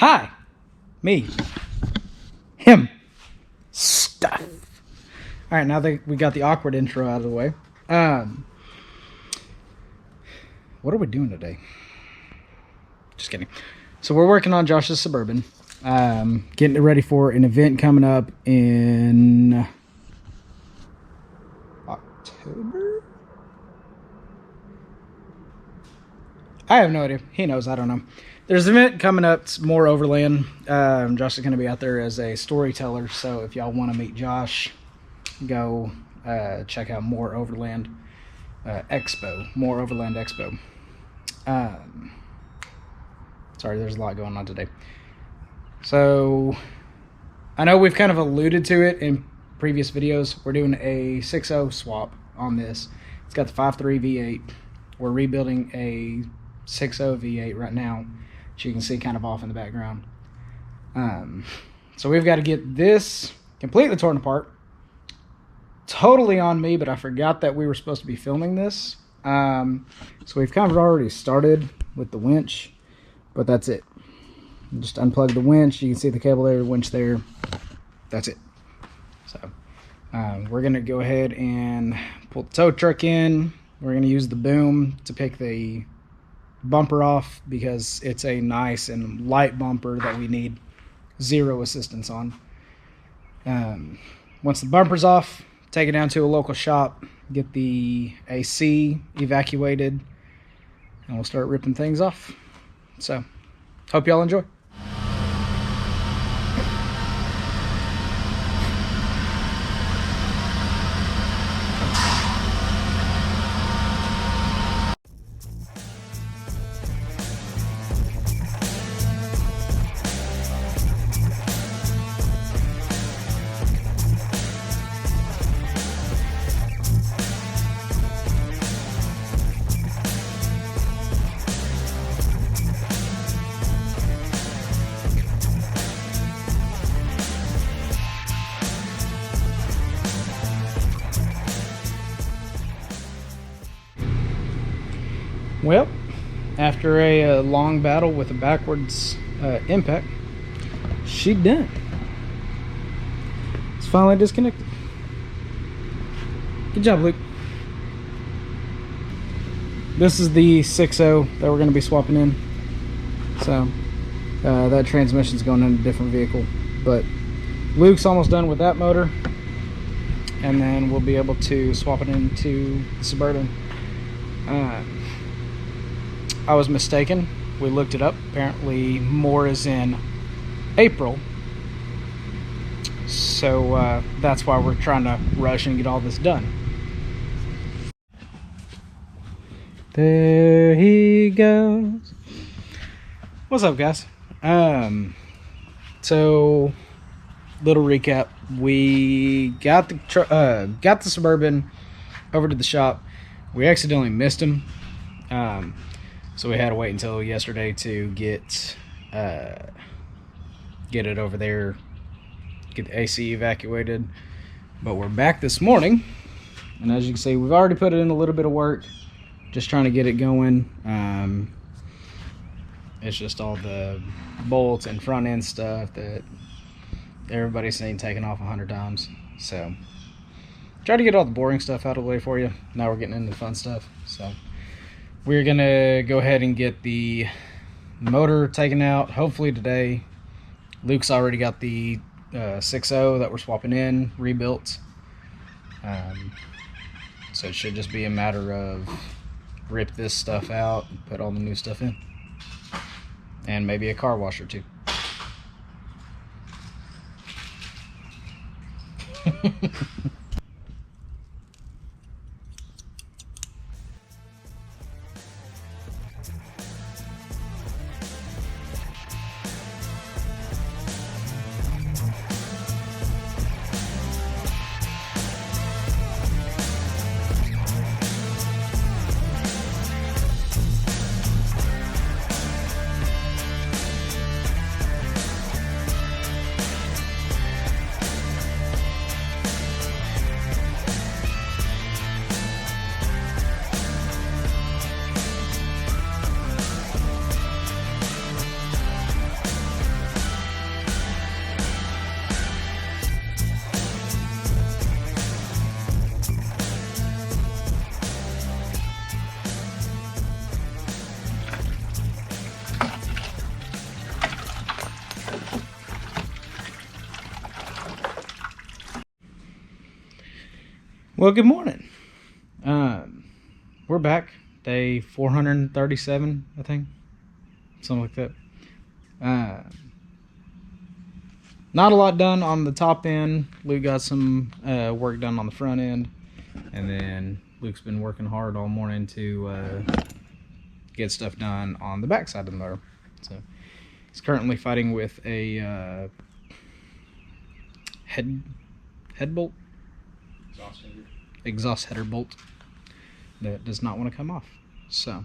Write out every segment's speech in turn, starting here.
Hi. Me. Him. Stuff. All right, now that we got the awkward intro out of the way, what are we doing today? Just kidding. So we're working on Josh's Suburban, getting it ready for an event coming up in October? I have no idea. He knows. I don't know. There's an event coming up. It's more overland. Josh is going to be out there as a storyteller. So if y'all want to meet Josh, go check out More Overland Expo. More Overland Expo. Sorry, there's a lot going on today. So I know we've kind of alluded to it in previous videos. We're doing a 6.0 swap on this. It's got the 5.3 V8. We're rebuilding a 6.0 V8 right now, which you can see kind of off in the background. So we've got to get this completely torn apart. Totally on me, but I forgot that we were supposed to be filming this. So we've kind of already started with the winch, but that's it. Just unplug the winch. You can see the cable there, the winch there. That's it. So we're going to go ahead and pull the tow truck in. We're going to use the boom to pick the bumper off because it's a nice and light bumper that we need zero assistance on. Once the bumper's off, take it down to a local shop, get the AC evacuated, and we'll start ripping things off. So, hope y'all enjoy. Well, after a long battle with a backwards impact, she done. It's finally disconnected. Good job, Luke. This is the 6.0 that we're going to be swapping in. So that transmission's going in a different vehicle. But Luke's almost done with that motor. And then we'll be able to swap it into the Suburban. I was mistaken. We looked it up. Apparently more is in April. So that's why we're trying to rush and get all this done. There he goes. What's up, guys? So little recap. We got the Suburban over to the shop. We accidentally missed him. So we had to wait until yesterday to get it over there, get the AC evacuated. But we're back this morning, and as you can see, we've already put it in a little bit of work, just trying to get it going. It's just all the bolts and front end stuff that everybody's seen taken off 100 times. So try to get all the boring stuff out of the way for you. Now we're getting into the fun stuff. So we're gonna go ahead and get the motor taken out hopefully today. Luke's already got the 6.0 that we're swapping in rebuilt, so it should just be a matter of rip this stuff out and put all the new stuff in, and maybe a car wash or two. Well, good morning. We're back. Day 437, I think. Something like that. Not a lot done on the top end. Luke got some work done on the front end. And then Luke's been working hard all morning to get stuff done on the back side of the motor. So he's currently fighting with a head bolt? Exhaust header bolt that does not want to come off. So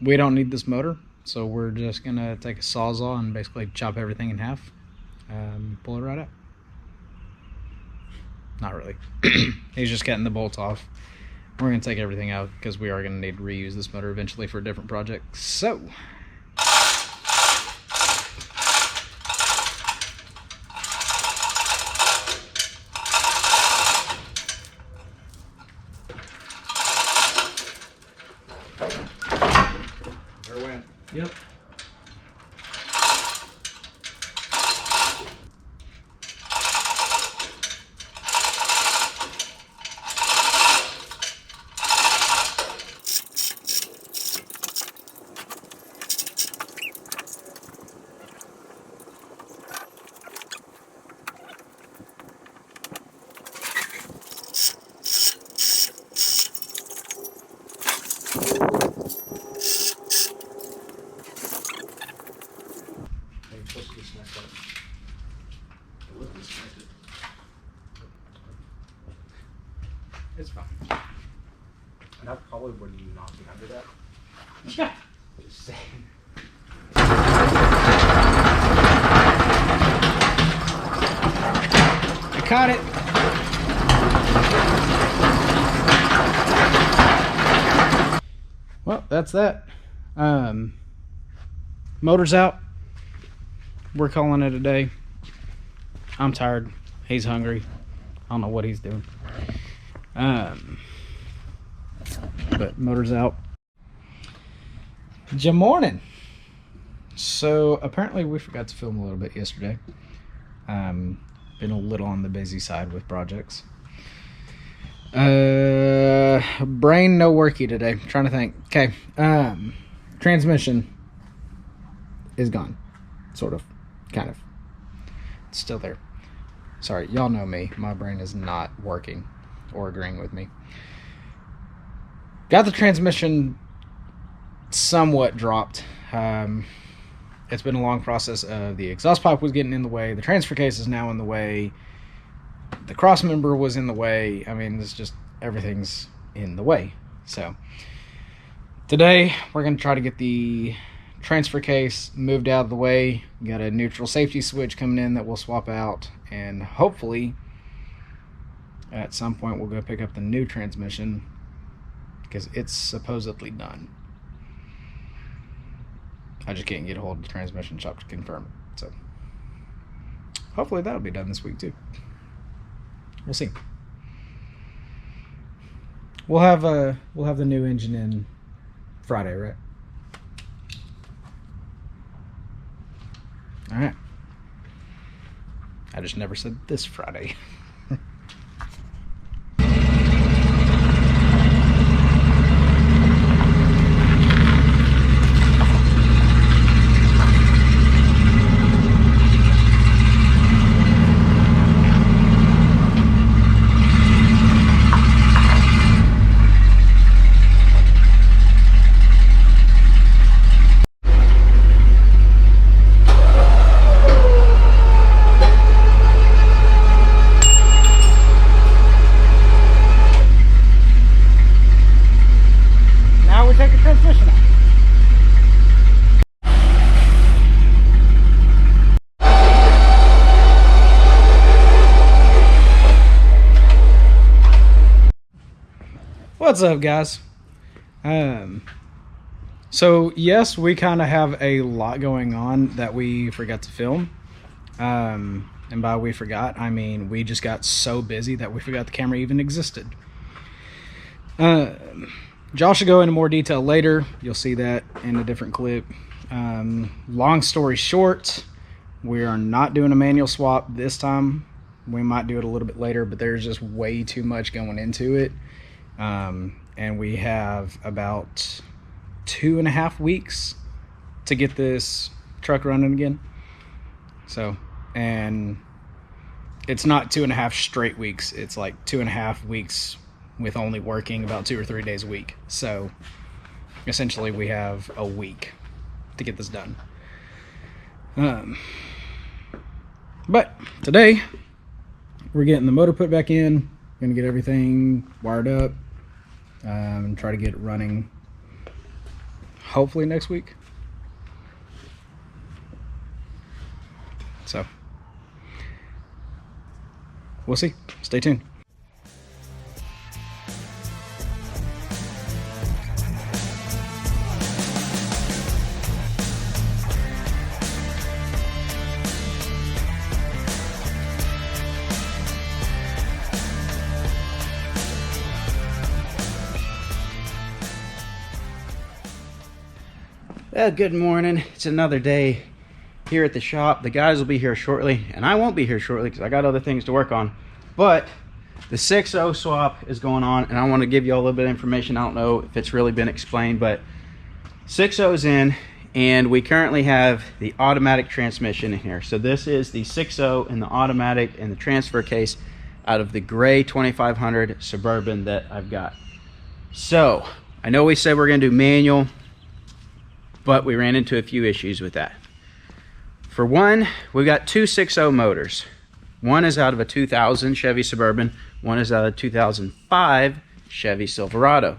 we don't need this motor, so we're just gonna take a sawzall and basically chop everything in half, pull it right out. Not really. He's just getting the bolts off. We're gonna take everything out because we are gonna need to reuse this motor eventually for a different project. So yep. It's fine. And I probably wouldn't knock me under that. Yeah. Just saying. I caught it. Well, that's that. Motor's out. We're calling it a day. I'm tired. He's hungry. I don't know what he's doing. But motor's out. Good morning. So apparently we forgot to film a little bit yesterday. Been a little on the busy side with projects. Brain no worky today. Trying to think. Okay. Transmission is gone. Sort of. Kind of. It's still there. Sorry, y'all know me. My brain is not working or agreeing with me. Got the transmission somewhat dropped. It's been a long process of the exhaust pipe was getting in the way. The transfer case is now in the way. The cross member was in the way. I mean, it's just everything's in the way. So today we're going to try to get the transfer case moved out of the way. Got a neutral safety switch coming in that we'll swap out, and hopefully at some point we'll go pick up the new transmission because it's supposedly done. I just can't get a hold of the transmission shop to confirm it. So hopefully that'll be done this week too. We'll see. We'll have the new engine in Friday, right? All right. I just never said this Friday. What's up, guys? So yes, we kind of have a lot going on that we forgot to film. And by we forgot, I mean we just got so busy that we forgot the camera even existed. Josh will go into more detail later. You'll see that in a different clip. Long story short, we are not doing a manual swap this time. We might do it a little bit later, but there's just way too much going into it. And we have about 2.5 weeks to get this truck running again. So, and it's not 2.5 straight weeks. It's like 2.5 weeks with only working about 2 or 3 days a week. So essentially we have a week to get this done. But today we're getting the motor put back in, gonna get everything wired up, and try to get it running hopefully next week. So we'll see. Stay tuned. Well, good morning. It's another day here at the shop. The guys will be here shortly, and I won't be here shortly because I got other things to work on. But the 6.0 swap is going on, and I want to give you all a little bit of information. I don't know if it's really been explained, but 6.0's in, and we currently have the automatic transmission in here. So this is the 6.0 and the automatic and the transfer case out of the gray 2500 Suburban that I've got. So I know we said we're going to do manual, but we ran into a few issues with that. For one, we've got two 6.0 motors. One is out of a 2000 Chevy Suburban, one is out of a 2005 Chevy Silverado.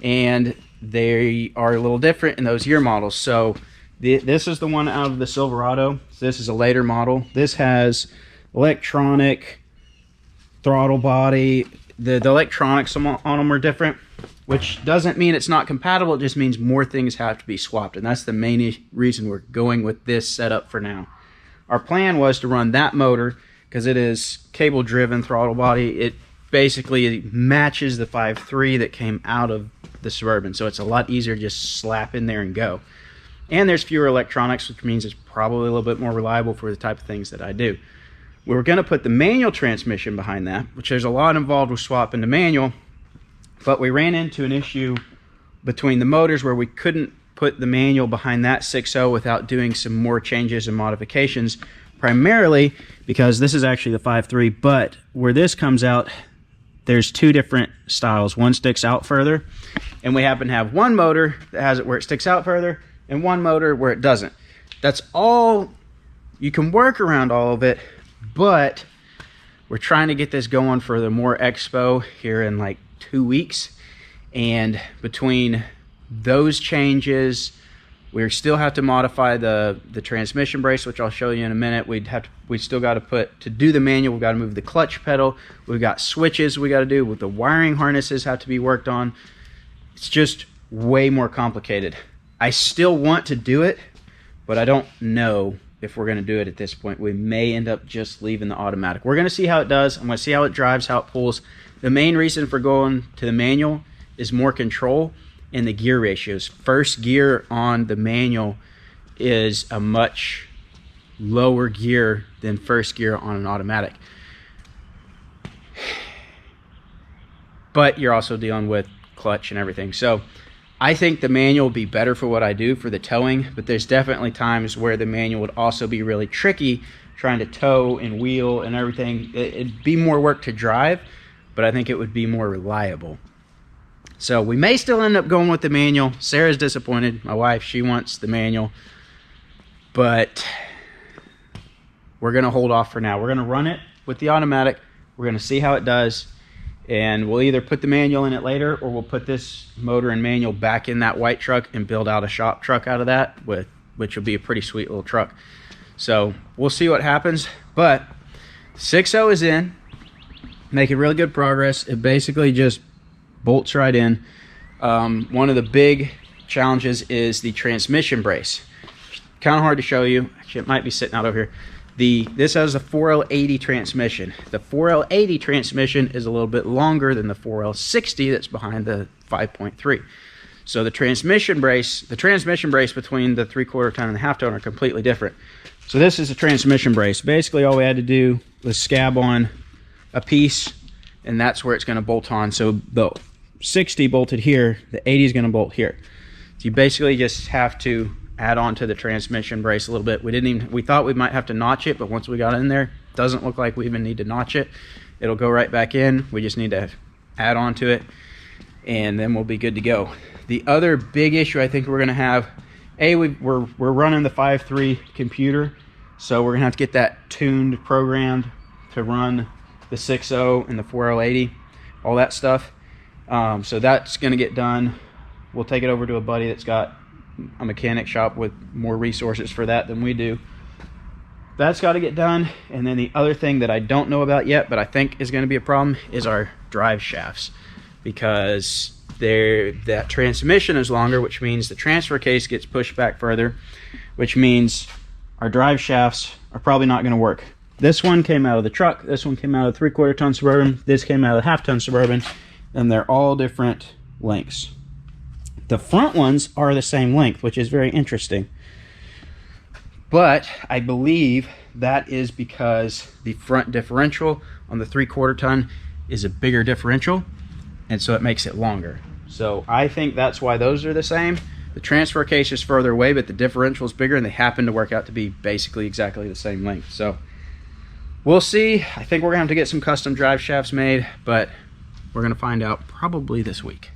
And they are a little different in those year models. So this is the one out of the Silverado. So this is a later model. This has electronic throttle body. The electronics on them are different, which doesn't mean it's not compatible. It just means more things have to be swapped, and that's the main reason we're going with this setup for now. Our plan was to run that motor because it is cable driven throttle body. It basically matches the 5.3 that came out of the Suburban, so it's a lot easier to just slap in there and go. And there's fewer electronics, which means it's probably a little bit more reliable for the type of things that I do. We were going to put the manual transmission behind that, which there's a lot involved with swapping to manual, but we ran into an issue between the motors where we couldn't put the manual behind that 6.0 without doing some more changes and modifications, primarily because this is actually the 5.3, but where this comes out, there's two different styles. One sticks out further, and we happen to have one motor that has it where it sticks out further and one motor where it doesn't. That's all. You can work around all of it, but we're trying to get this going for the More Expo here in like 2 weeks, and between those changes we still have to modify the transmission brace, which I'll show you in a minute. We still got to put, to do the manual, we've got to move the clutch pedal, we've got switches we got to do with the wiring harnesses have to be worked on. It's just way more complicated. I still want to do it, but I don't know if we're going to do it at this point. We may end up just leaving the automatic. We're going to see how it does. I'm going to see how it drives, how it pulls. The main reason for going to the manual is more control and the gear ratios. First gear on the manual is a much lower gear than first gear on an automatic. But you're also dealing with clutch and everything. So I think the manual will be better for what I do for the towing, but there's definitely times where the manual would also be really tricky trying to tow and wheel and everything. It'd be more work to drive, but I think it would be more reliable. So we may still end up going with the manual. Sarah's disappointed. My wife, she wants the manual, but we're going to hold off for now. We're going to run it with the automatic. We're going to see how it does. And we'll either put the manual in it later, or we'll put this motor and manual back in that white truck and build out a shop truck out of that, which will be a pretty sweet little truck. So we'll see what happens. But 6.0 is in, making really good progress. It basically just bolts right in. One of the big challenges is the transmission brace. Kind of hard to show you. Actually, it might be sitting out over here. This has a 4L80 transmission. The 4L80 transmission is a little bit longer than the 4L60 that's behind the 5.3. So the transmission brace between the 3/4 ton and the half ton are completely different. So this is a transmission brace. Basically all we had to do was scab on a piece, and that's where it's going to bolt on. So the 60 bolted here, the 80 is going to bolt here. So you basically just have to add on to the transmission brace a little bit. We thought we might have to notch it, but once we got in there, it doesn't look like we even need to notch it. It'll go right back in. We just need to add on to it, and then we'll be good to go. The other big issue I think we're going to have, we're running the 5.3 computer, so we're going to have to get that tuned, programmed to run the 6.0 and the 4L80, all that stuff. So that's going to get done. We'll take it over to a buddy that's got a mechanic shop with more resources for that than we do. That's got to get done. And then the other thing that I don't know about yet, but I think is going to be a problem, is our drive shafts, because that transmission is longer, which means the transfer case gets pushed back further, which means our drive shafts are probably not going to work. This one came out of the truck, this one came out of the 3/4 ton Suburban, this came out of the 1/2 ton Suburban, and they're all different lengths. The front ones are the same length, which is very interesting. But I believe that is because the front differential on the 3/4 ton is a bigger differential, and so it makes it longer. So I think that's why those are the same. The transfer case is further away, but the differential is bigger, and they happen to work out to be basically exactly the same length. So we'll see. I think we're going to have to get some custom drive shafts made, but we're going to find out probably this week.